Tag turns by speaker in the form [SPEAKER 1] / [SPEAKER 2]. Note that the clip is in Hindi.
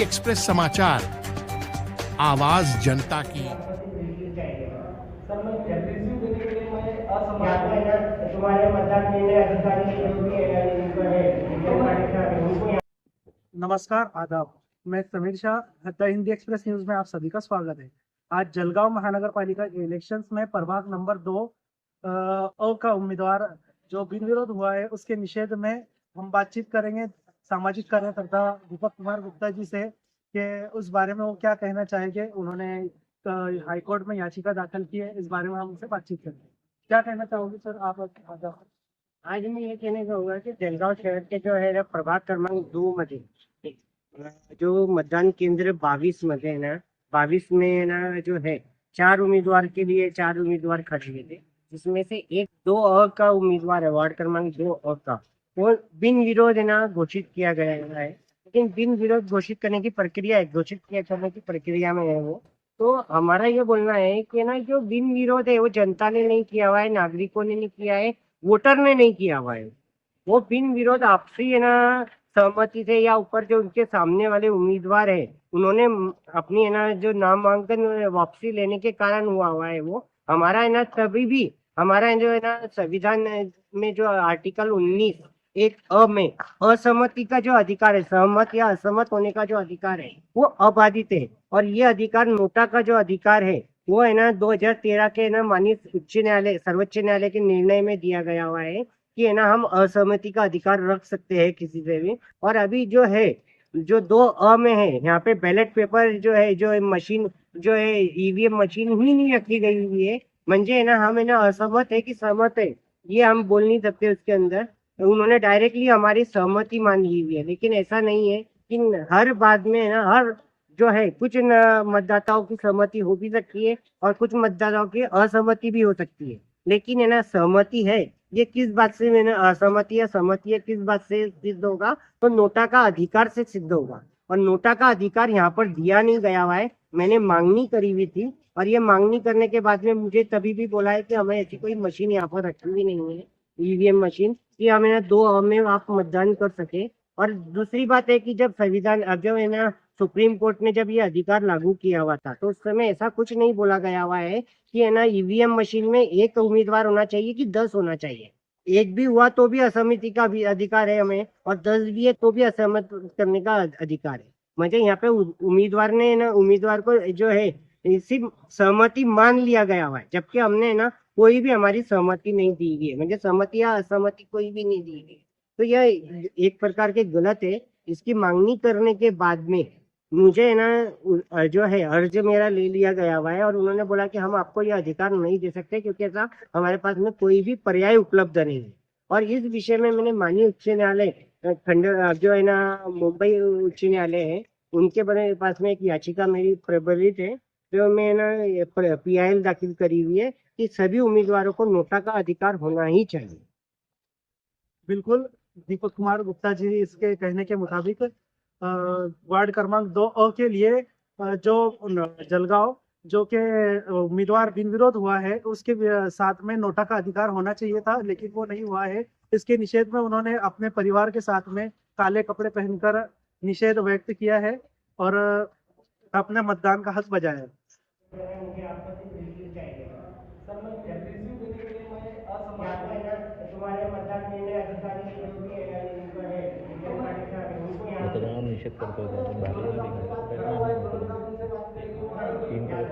[SPEAKER 1] एक्सप्रेस समाचार, आवाज जनता की।
[SPEAKER 2] सर मैं रिज्यूम देने के लिए मैं असमर्थ तुम्हारे मतदान निर्णय अधिकारी जो भी है इनका है उनको।
[SPEAKER 3] नमस्कार, आदाब। मैं Sameer Shah, the Hindi express news में आप सभी का स्वागत है। आज जलगांव महानगर पालिका के इलेक्शंस में प्रभाग नंबर 2 अ का उम्मीदवार जो बिन विरोध हुआ है उसके निषेध में हम बातचीत करेंगे सामाजिक कार्यकर्ता दीपक कुमार गुप्ता जी से कि उस बारे में वो क्या कहना चाहेंगे। उन्होंने हाईकोर्ट में याचिका दाखिल की है, इस बारे में हम उनसे बातचीत करेंगे। क्या कहना चाहोगे सर आप? आदाब।
[SPEAKER 2] आज मैं ये कहने चाहूंगा कि जलगांव शहर के जो है ना प्रभाग क्रमांक 2 मध्ये जो मतदान केंद्र 22 मध्ये है ना 22 में ना जो है 4 उम्मीदवार के लिए 4 उम्मीदवार खड़े हुए थे, जिसमें से एक 2 का उम्मीदवार है, वार्ड क्रमांक 2 का वो बिन विरोध है ना घोषित किया गया है। लेकिन बिन विरोध घोषित करने की प्रक्रिया है, घोषित किया करने की प्रक्रिया में है वो। तो हमारा ये बोलना है कि ना जो बिन विरोध है वो जनता ने नहीं किया हुआ है, नागरिकों ने नहीं किया है, वोटर ने नहीं किया हुआ है। वो बिन विरोध आपसी है ना सहमति से या ऊपर जो उनके सामने वाले उम्मीदवार है उन्होंने अपनी है ना जो नामांकन वापसी लेने के कारण हुआ है। वो हमारा है ना तभी भी हमारा जो है ना संविधान में जो आर्टिकल 19 एक में असहमति का जो अधिकार है, सहमत या असहमत होने का जो अधिकार है वो अबाधित है। और ये अधिकार नोटा का जो अधिकार है वो है ना 2013 के ना माननीय उच्च न्यायालय सर्वोच्च न्यायालय के निर्णय में दिया गया हुआ है कि है ना हम असहमति का अधिकार रख सकते हैं किसी से भी। और अभी जो है जो 2 में है यहाँ पे बैलेट पेपर जो है जो मशीन जो है ईवीएम मशीन ही नहीं रखी गई हुई है। म्हणजे है ना हम है ना असहमत है कि सहमत है ये हम बोल नहीं सकते उसके अंदर। उन्होंने डायरेक्टली हमारी सहमति मान ली हुई है, लेकिन ऐसा नहीं है कि हर बात में है ना हर जो है कुछ मतदाताओं की सहमति हो भी सकती है और कुछ मतदाताओं की असहमति भी हो सकती है। लेकिन है ना सहमति है ये किस बात से मैंने असहमति या सहमति है किस बात से सिद्ध होगा, तो नोटा का अधिकार से सिद्ध होगा। और नोटा का अधिकार यहाँ पर दिया नहीं गया हुआ है। मैंने मांगनी करी हुई थी और ये मांगनी करने के बाद में मुझे तभी भी बोला है कि हमें ऐसी कोई मशीन यहाँ पर रखी हुई नहीं है, ईवीएम मशीन, कि हमें 2 में आप मतदान कर सके। और दूसरी बात है कि जब संविधान जो है ना सुप्रीम कोर्ट ने जब ये अधिकार लागू किया हुआ था तो उस समय ऐसा कुछ नहीं बोला गया हुआ है कि है ना ईवीएम मशीन में 1 उम्मीदवार होना चाहिए कि 10 होना चाहिए। एक भी हुआ तो भी असहमति का भी अधिकार है हमें, और 10 भी है तो भी असहमत करने का अधिकार है। मुझे यहाँ पे उम्मीदवार ने ना उम्मीदवार को जो है सिर्फ सहमति मान लिया गया हुआ है, जबकि हमने ना कोई भी हमारी सहमति नहीं दी गई है, मुझे सहमति या असहमति कोई भी नहीं दी गई। तो यह एक प्रकार के गलत है। इसकी मांगनी करने के बाद में मुझे है ना जो है अर्ज मेरा ले लिया गया हुआ है और उन्होंने बोला कि हम आपको यह अधिकार नहीं दे सकते क्योंकि ऐसा हमारे पास में कोई भी पर्याय उपलब्ध नहीं है। और इस विषय में मैंने माननीय उच्च न्यायालय खंड जो है ना मुंबई उच्च न्यायालय है उनके बड़े पास में एक याचिका मेरी प्रबलित है, जो मैं ना PIL दाखिल करी हुई है कि सभी उम्मीदवारों को नोटा का अधिकार होना ही चाहिए।
[SPEAKER 3] बिल्कुल, दीपक कुमार गुप्ता जी इसके कहने के मुताबिक वार्ड क्रमांक 2 के लिए जो जलगांव जो के उम्मीदवार बिन विरोध हुआ है उसके साथ में नोटा का अधिकार होना चाहिए था, लेकिन वो नहीं हुआ है। इसके निषेध में उन्होंने अपने परिवार के साथ में काले कपड़े पहनकर निषेध व्यक्त किया है और अपने मतदान का हक बजाया है।
[SPEAKER 2] मुझे आपत्ति बिल्कुल चाहिए। सर मैं रिज्यूम देने के लिए मैं असमर्थ तुम्हारे मतदान निर्णय अधिकारी जो भी है इनका है उनको
[SPEAKER 4] मतदान निषेध करते होते हैं, बाहेर नाही निघायचं, काही नाही होतं. 3 दिवस